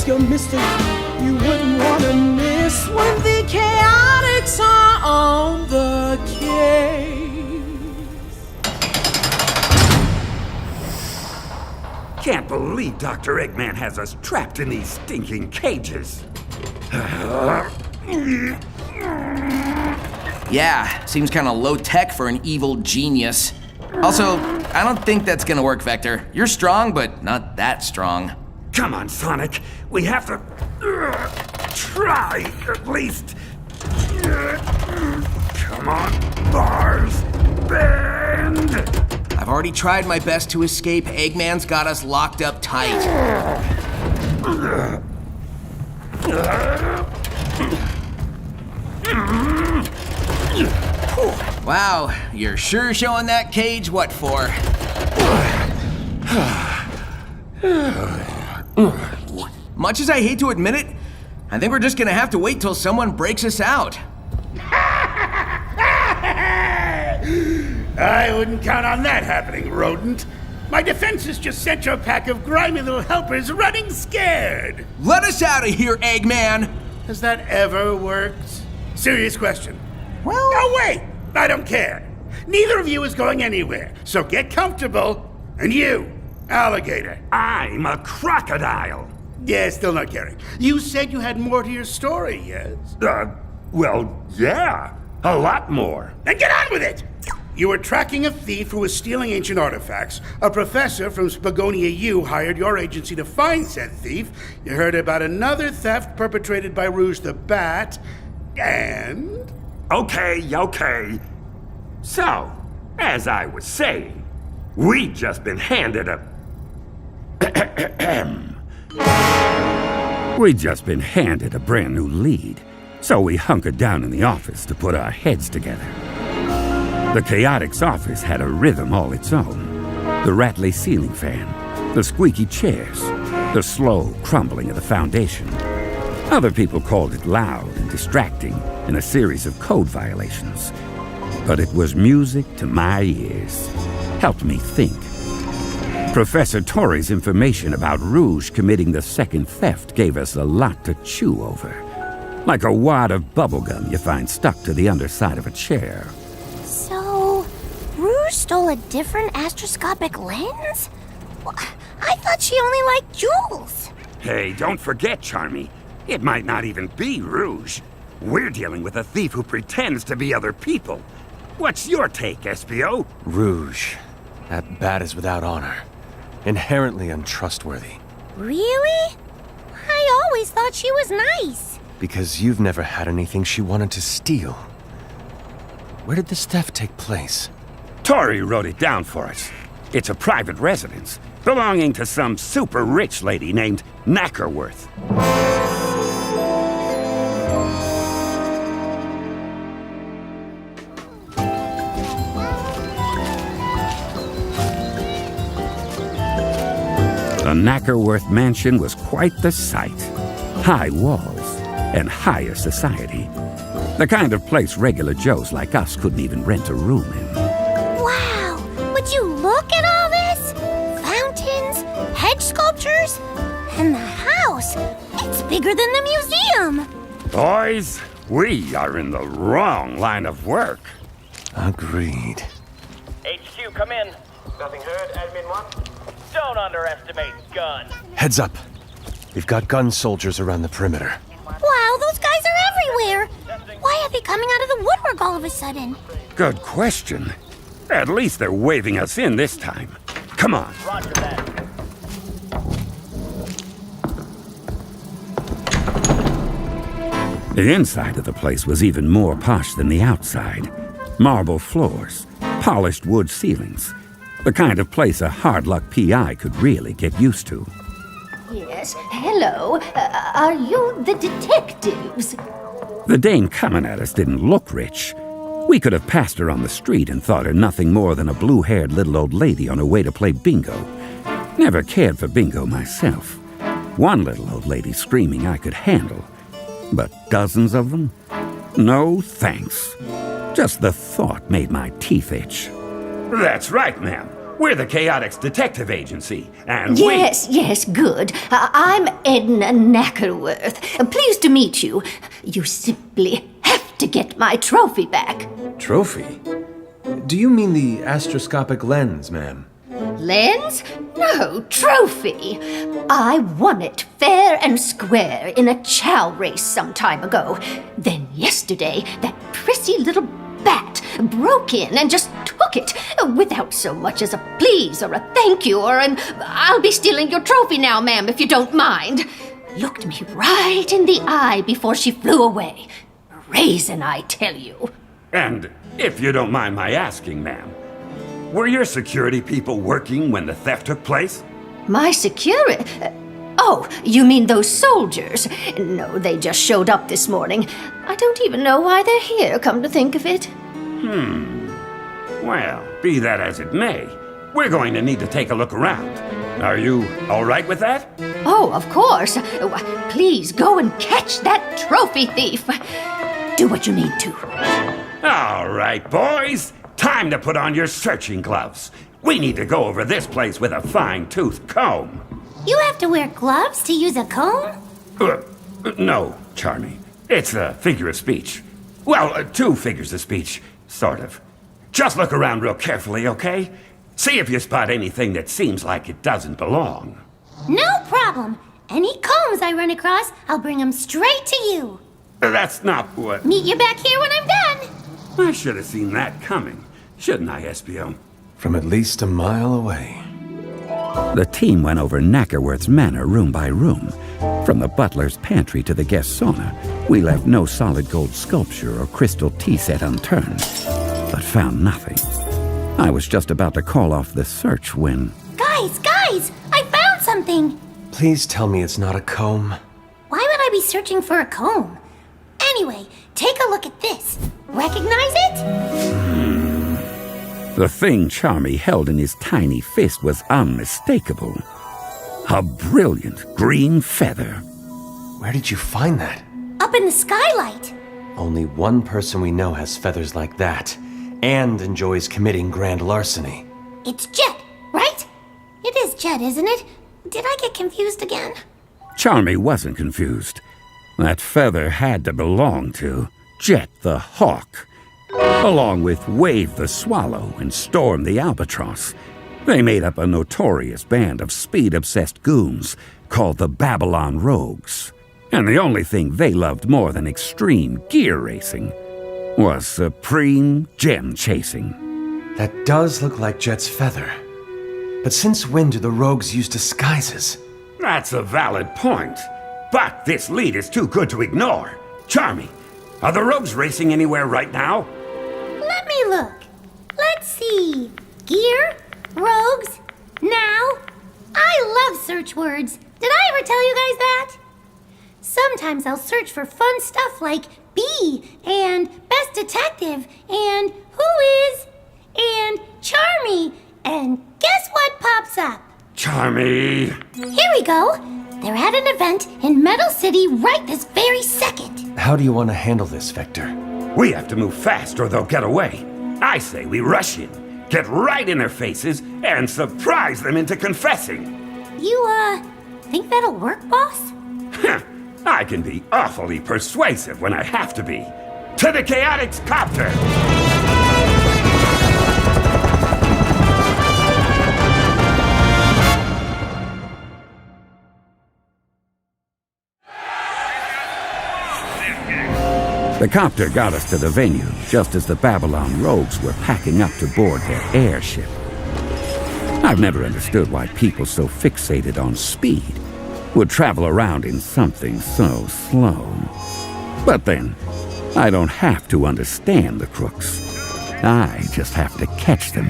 risk a mystery you wouldn't want to miss when the chaotics are on the case. Can't believe Dr. Eggman has us trapped in these stinking cages. Yeah, seems kind of low-tech for an evil genius. Also, I don't think that's gonna work, Vector. You're strong, but not that strong. Come on, Sonic. We have to try, at least. Come on, bars, bend. I've already tried my best to escape. Eggman's got us locked up tight. Wow, you're sure showing that cage what for. Much as I hate to admit it, I think we're just gonna have to wait till someone breaks us out. I wouldn't count on that happening, rodent. My defenses just sent your pack of grimy little helpers running scared. Let us out of here, Eggman! Has that ever worked? Serious question. Well... No, wait! I don't care. Neither of you is going anywhere, so get comfortable. And you, alligator. I'm a crocodile. Yeah, still not caring. You said you had more to your story, yes? Well, yeah. A lot more. Then get on with it! You were tracking a thief who was stealing ancient artifacts. A professor from Spagonia U hired your agency to find said thief. You heard about another theft perpetrated by Rouge the Bat. And... Okay. So, as I was saying, we've just been handed a... We've just been handed a brand new lead, so we hunkered down in the office to put our heads together. The Chaotix office had a rhythm all its own. The rattly ceiling fan, the squeaky chairs, the slow crumbling of the foundation. Other people called it loud and distracting in a series of code violations. But it was music to my ears. Helped me think. Professor Torrey's information about Rouge committing the second theft gave us a lot to chew over. Like a wad of bubblegum you find stuck to the underside of a chair. So, Rouge stole a different astroscopic lens? Well, I thought she only liked jewels. Hey, don't forget, Charmy. It might not even be Rouge. We're dealing with a thief who pretends to be other people. What's your take, Espio? Rouge. That bat is without honor. Inherently untrustworthy. Really? I always thought she was nice. Because you've never had anything she wanted to steal. Where did this theft take place? Torrey wrote it down for us. It's a private residence, belonging to some super rich lady named Knackerworth. The Knackerworth mansion was quite the sight. High walls and higher society. The kind of place regular Joes like us couldn't even rent a room in. Wow! Would you look at all this? Fountains, hedge sculptures, and the house. It's bigger than the museum. Boys, we are in the wrong line of work. Agreed. HQ, come in. Nothing heard, Admin 1? Don't underestimate Gun. Heads up. We've got gun soldiers around the perimeter. Wow, those guys are everywhere. Why are they coming out of the woodwork all of a sudden? Good question. At least they're waving us in this time. Come on. Roger that. The inside of the place was even more posh than the outside. Marble floors, polished wood ceilings. The kind of place a hard-luck PI could really get used to. Yes, hello. Are you the detectives? The dame coming at us didn't look rich. We could have passed her on the street and thought her nothing more than a blue-haired little old lady on her way to play bingo. Never cared for bingo myself. One little old lady screaming I could handle. But dozens of them? No thanks. Just the thought made my teeth itch. That's right, ma'am. We're the Chaotix Detective Agency, and Yes, good. I'm Edna Knackerworth. Pleased to meet you. You simply have to get my trophy back. Trophy? Do you mean the astroscopic lens, ma'am? Lens? No, trophy. I won it fair and square in a chow race some time ago. Then yesterday, that prissy little bat broke in and just took it without so much as a please or a thank you or an "I'll be stealing your trophy now, ma'am, if you don't mind." Looked me right in the eye before she flew away. Raisin, I tell you. And if you don't mind my asking, ma'am, were your security people working when the theft took place? My security? Oh, you mean those soldiers? No, they just showed up this morning. I don't even know why they're here, come to think of it. Well, be that as it may, we're going to need to take a look around. Are you all right with that? Oh, of course. Please go and catch that trophy thief. Do what you need to. All right, boys. Time to put on your searching gloves. We need to go over this place with a fine-tooth comb. You have to wear gloves to use a comb? No, Charmy. It's a figure of speech. Well, two figures of speech, sort of. Just look around real carefully, okay? See if you spot anything that seems like it doesn't belong. No problem. Any combs I run across, I'll bring them straight to you. That's not what... Meet you back here when I'm done. I should have seen that coming, shouldn't I, Espio? From at least a mile away. The team went over Knackerworth's manor room by room. From the butler's pantry to the guest sauna, we left no solid gold sculpture or crystal tea set unturned, but found nothing. I was just about to call off the search when... Guys, I found something. Please tell me it's not a comb. Why would I be searching for a comb? Anyway, take a look at this. Recognize it? The thing Charmy held in his tiny fist was unmistakable. A brilliant green feather. Where did you find that? Up in the skylight. Only one person we know has feathers like that, and enjoys committing grand larceny. It's Jet, right? It is Jet, isn't it? Did I get confused again? Charmy wasn't confused. That feather had to belong to Jet the Hawk, along with Wave the Swallow and Storm the Albatross. They made up a notorious band of speed-obsessed goons called the Babylon Rogues. And the only thing they loved more than extreme gear racing was supreme gem chasing. That does look like Jet's feather. But since when do the rogues use disguises? That's a valid point. But this lead is too good to ignore. Charmy, are the rogues racing anywhere right now? Let me look. Let's see. Gear, rogues, now. I love search words. Did I ever tell you guys that? Sometimes I'll search for fun stuff like B and Best Detective and Who Is and Charmy. And guess what pops up? Charmy! Here we go. They're at an event in Metal City right this very second. How do you want to handle this, Vector? We have to move fast or they'll get away. I say we rush in, get right in their faces, and surprise them into confessing. You, think that'll work, boss? I can be awfully persuasive when I have to be. To the Chaotix Copter! The copter got us to the venue just as the Babylon Rogues were packing up to board their airship. I've never understood why people so fixated on speed would travel around in something so slow. But then, I don't have to understand the crooks. I just have to catch them.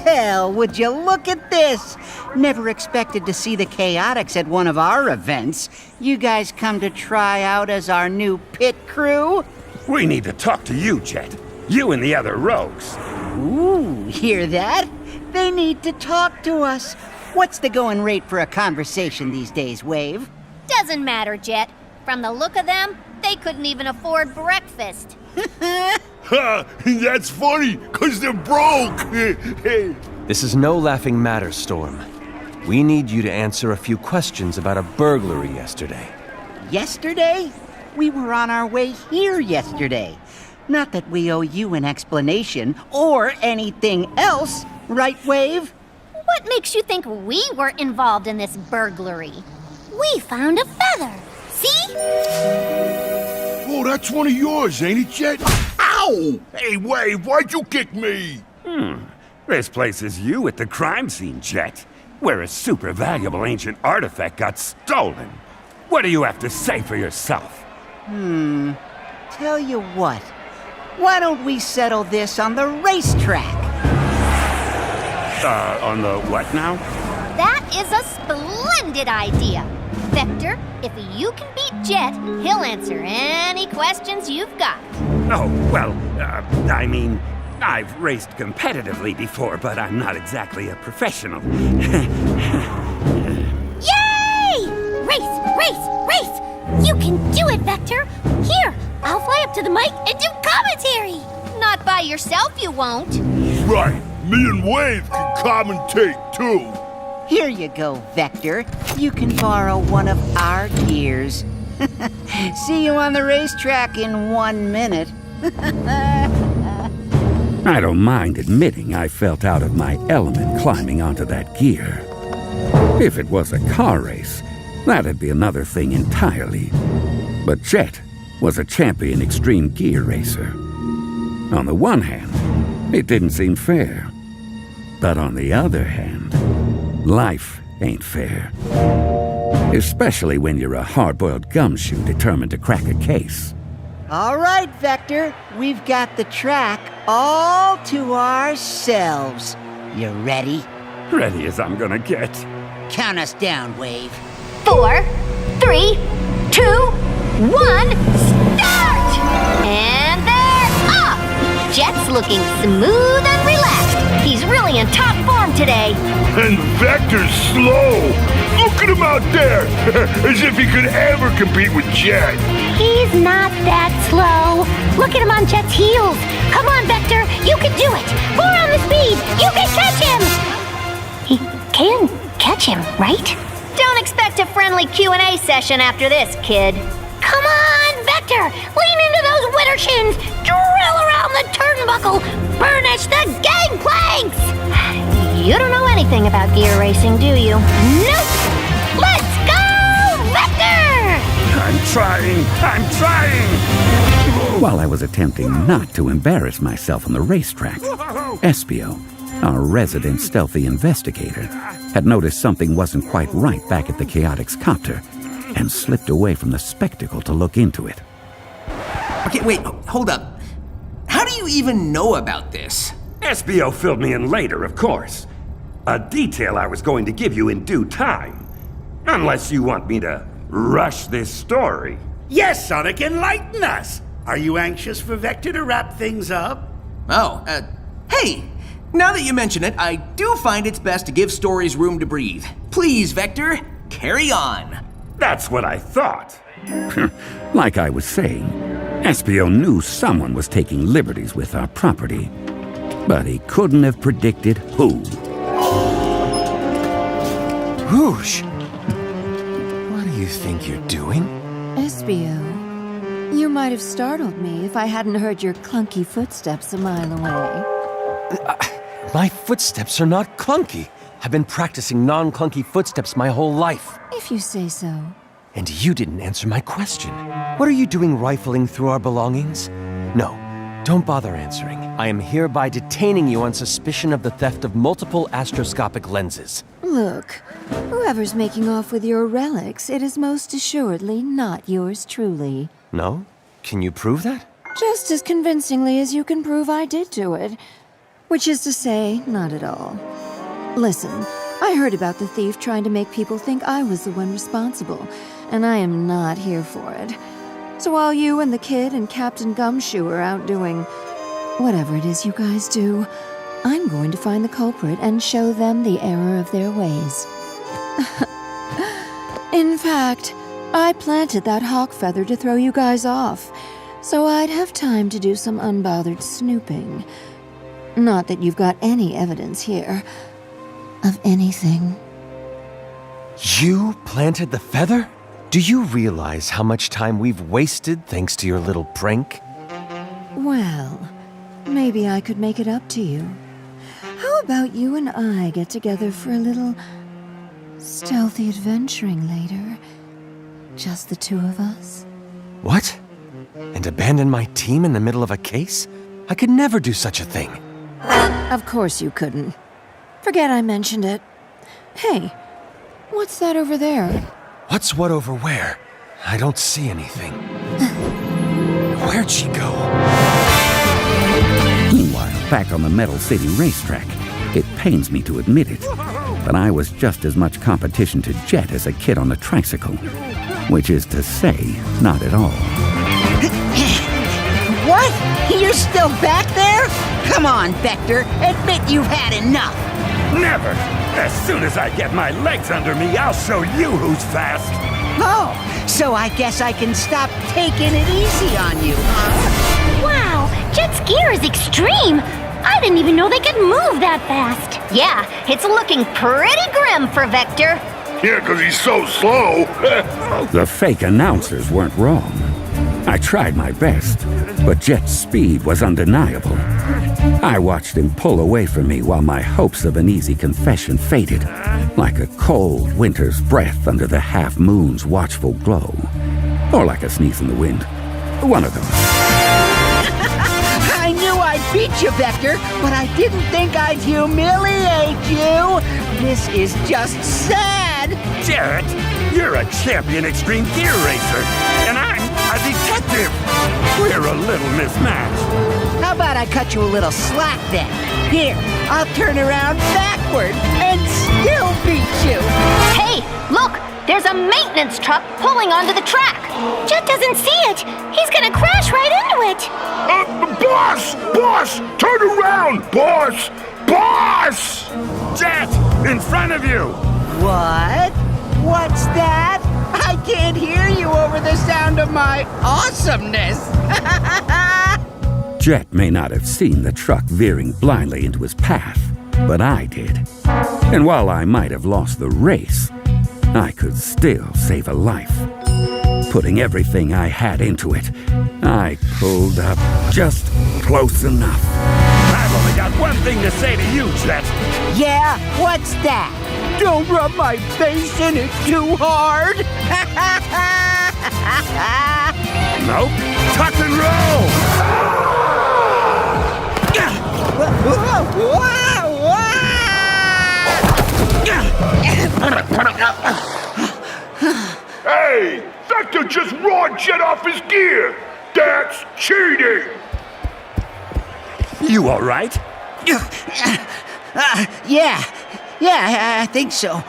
Well, would you look at this? Never expected to see the Chaotix at one of our events. You guys come to try out as our new pit crew? We need to talk to you, Jet. You and the other rogues. Ooh, hear that? They need to talk to us. What's the going rate for a conversation these days, Wave? Doesn't matter, Jet. From the look of them, they couldn't even afford breakfast. Ha! That's funny, 'cause they're broke! This is no laughing matter, Storm. We need you to answer a few questions about a burglary yesterday. Yesterday? We were on our way here yesterday. Not that we owe you an explanation or anything else, right, Wave? What makes you think we were involved in this burglary? We found a feather. See? Oh, that's one of yours, ain't it, Jet? Ow! Hey, Wave, why'd you kick me? This place is you at the crime scene, Jet, where a super valuable ancient artifact got stolen. What do you have to say for yourself? Tell you what. Why don't we settle this on the racetrack? On the what now? That is a splendid idea. Vector, if you can beat Jet, he'll answer any questions you've got. Oh, well, I mean, I've raced competitively before, but I'm not exactly a professional. Yay! Race, race, race! You can do it, Vector! Here, I'll fly up to the mic and do commentary! Not by yourself, you won't. Right, me and Wave can commentate, too. Here you go, Vector. You can borrow one of our gears. See you on the racetrack in 1 minute. I don't mind admitting I felt out of my element climbing onto that gear. If it was a car race, that'd be another thing entirely. But Jet was a champion extreme gear racer. On the one hand, it didn't seem fair. But on the other hand, life ain't fair. Especially when you're a hard-boiled gumshoe determined to crack a case. All right, Vector. We've got the track all to ourselves. You ready? Ready as I'm gonna get. Count us down, Wave. 4, 3, 2, 1, start! And they're off! Jet's looking smooth and relaxed. He's really in top form today. And Vector's slow. Look at him out there, as if he could ever compete with Jet. He's not that slow. Look at him on Jet's heels. Come on, Vector, you can do it. More on the speed. You can catch him. He can catch him, right? Don't expect a friendly Q&A session after this, kid. Come on, Vector! Lean into those winter shins! Drill around the turnbuckle! Burnish the gangplanks! You don't know anything about gear racing, do you? Nope! Let's go, Vector! I'm trying! While I was attempting not to embarrass myself on the racetrack, Espio, our resident stealthy investigator, had noticed something wasn't quite right back at the Chaotix copter and slipped away from the spectacle to look into it. Okay, wait, hold up. How do you even know about this? Espio filled me in later, of course. A detail I was going to give you in due time. Unless you want me to rush this story. Yes, Sonic, enlighten us. Are you anxious for Vector to wrap things up? Oh, hey! Now that you mention it, I do find it's best to give stories room to breathe. Please, Vector, carry on. That's what I thought. Like I was saying, Espio knew someone was taking liberties with our property, but he couldn't have predicted who. Whoosh! What do you think you're doing? Espio, you might have startled me if I hadn't heard your clunky footsteps a mile away. My footsteps are not clunky. I've been practicing non-clunky footsteps my whole life. If you say so. And you didn't answer my question. What are you doing rifling through our belongings? No, don't bother answering. I am hereby detaining you on suspicion of the theft of multiple astroscopic lenses. Look, whoever's making off with your relics, it is most assuredly not yours truly. No? Can you prove that? Just as convincingly as you can prove I did do it. Which is to say, not at all. Listen, I heard about the thief trying to make people think I was the one responsible, and I am not here for it. So while you and the kid and Captain Gumshoe are out doing whatever it is you guys do, I'm going to find the culprit and show them the error of their ways. In fact, I planted that hawk feather to throw you guys off, so I'd have time to do some unbothered snooping. Not that you've got any evidence here of anything. You planted the feather? Do you realize how much time we've wasted thanks to your little prank? Well, maybe I could make it up to you. How about you and I get together for a little stealthy adventuring later? Just the two of us? What? And abandon my team in the middle of a case? I could never do such a thing. Of course you couldn't. Forget I mentioned it. Hey, what's that over there? What's what over where? I don't see anything. Where'd she go? Meanwhile, back on the Metal City racetrack, it pains me to admit it, but I was just as much competition to Jet as a kid on a tricycle. Which is to say, not at all. What? You're still back there? Come on, Vector. Admit you've had enough. Never! As soon as I get my legs under me, I'll show you who's fast! Oh, so I guess I can stop taking it easy on you, huh? Wow, Jet's gear is extreme. I didn't even know they could move that fast. Yeah, it's looking pretty grim for Vector. Yeah, 'cause he's so slow. The fake announcers weren't wrong. I tried my best, but Jet's speed was undeniable. I watched him pull away from me while my hopes of an easy confession faded, like a cold winter's breath under the half-moon's watchful glow. Or like a sneeze in the wind. One of those. I knew I'd beat you, Vector, but I didn't think I'd humiliate you. This is just sad. Jet, you're a champion extreme gear racer, and I'm a detective. We're a little mismatched. How about I cut you a little slack then? Here, I'll turn around backward and still beat you. Hey, look! There's a maintenance truck pulling onto the track. Jet doesn't see it. He's gonna crash right into it. Boss! Boss! Turn around! Boss! Boss! Jet, in front of you! What? What's that? I can't hear you over the sound of my awesomeness. Jet may not have seen the truck veering blindly into his path, but I did. And while I might have lost the race, I could still save a life. Putting everything I had into it, I pulled up just close enough. I've only got one thing to say to you, Jet. Yeah, what's that? Don't rub my face in it too hard. Nope. Tuck and roll! Hey! Vector just roared Jet off his gear! That's cheating! You all right? Yeah, I think so.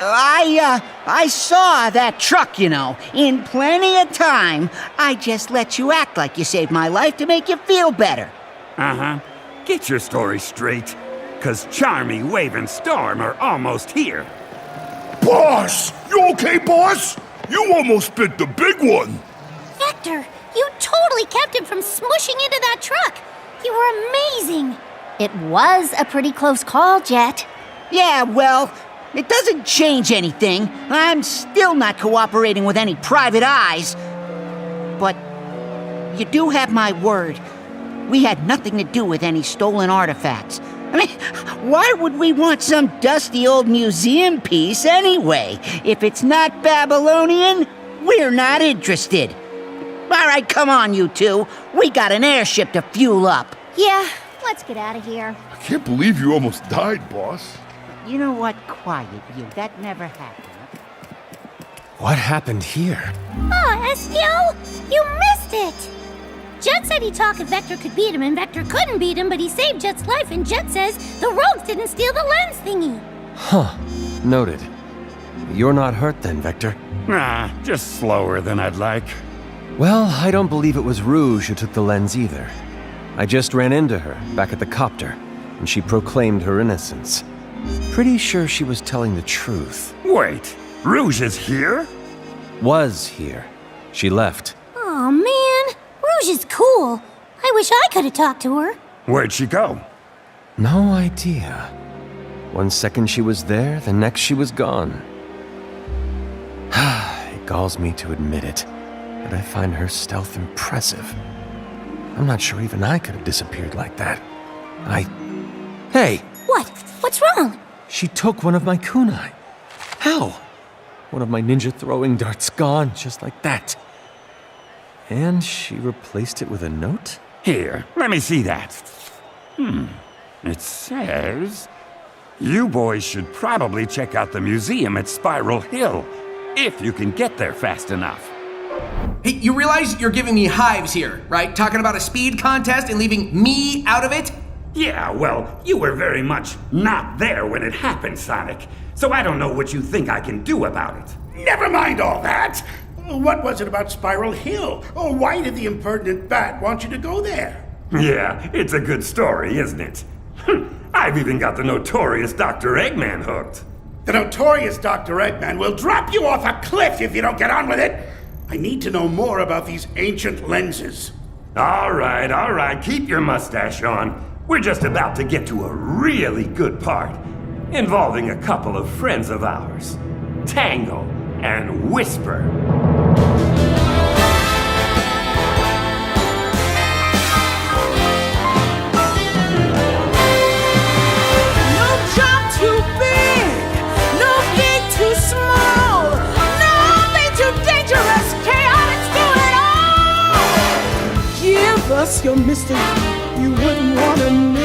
I saw that truck, you know, in plenty of time. I just let you act like you saved my life to make you feel better. Uh-huh. Get your story straight, 'cause Charmy, Wave, and Storm are almost here. Boss! You okay, boss? You almost bit the big one. Vector, you totally kept him from smushing into that truck. You were amazing. It was a pretty close call, Jet. Yeah, well, it doesn't change anything. I'm still not cooperating with any private eyes. But you do have my word. We had nothing to do with any stolen artifacts. I mean, why would we want some dusty old museum piece anyway? If it's not Babylonian, we're not interested. All right, come on, you two. We got an airship to fuel up. Yeah, let's get out of here. I can't believe you almost died, boss. You know what? Quiet, you. That never happened. What happened here? Oh, Estio, you missed it. Jet said he talked if Vector could beat him, and Vector couldn't beat him, but he saved Jet's life, and Jet says the rogues didn't steal the lens thingy. Huh. Noted. You're not hurt then, Vector? Nah, just slower than I'd like. Well, I don't believe it was Rouge who took the lens either. I just ran into her, back at the copter, and she proclaimed her innocence. Pretty sure she was telling the truth. Wait, Rouge is here? Was here. She left. Oh man, Rouge is cool. I wish I could have talked to her. Where'd she go? No idea. 1 second she was there, the next she was gone. It galls me to admit it, but I find her stealth impressive. I'm not sure even I could have disappeared like that. Hey! What? What's wrong? She took one of my kunai. How? One of my ninja throwing darts gone, just like that. And she replaced it with a note? Here, let me see that. It says, you boys should probably check out the museum at Spiral Hill, if you can get there fast enough. Hey, you realize you're giving me hives here, right? Talking about a speed contest and leaving me out of it? Yeah, well, you were very much not there when it happened, Sonic. So I don't know what you think I can do about it. Never mind all that. What was it about Spiral Hill? Or why did the impertinent bat want you to go there? Yeah, it's a good story, isn't it? I've even got the notorious Dr. Eggman hooked. The notorious Dr. Eggman will drop you off a cliff if you don't get on with it. I need to know more about these ancient lenses. All right, keep your mustache on. We're just about to get to a really good part, involving a couple of friends of ours, Tango and Whisper. Us your mystery, you wouldn't want to miss.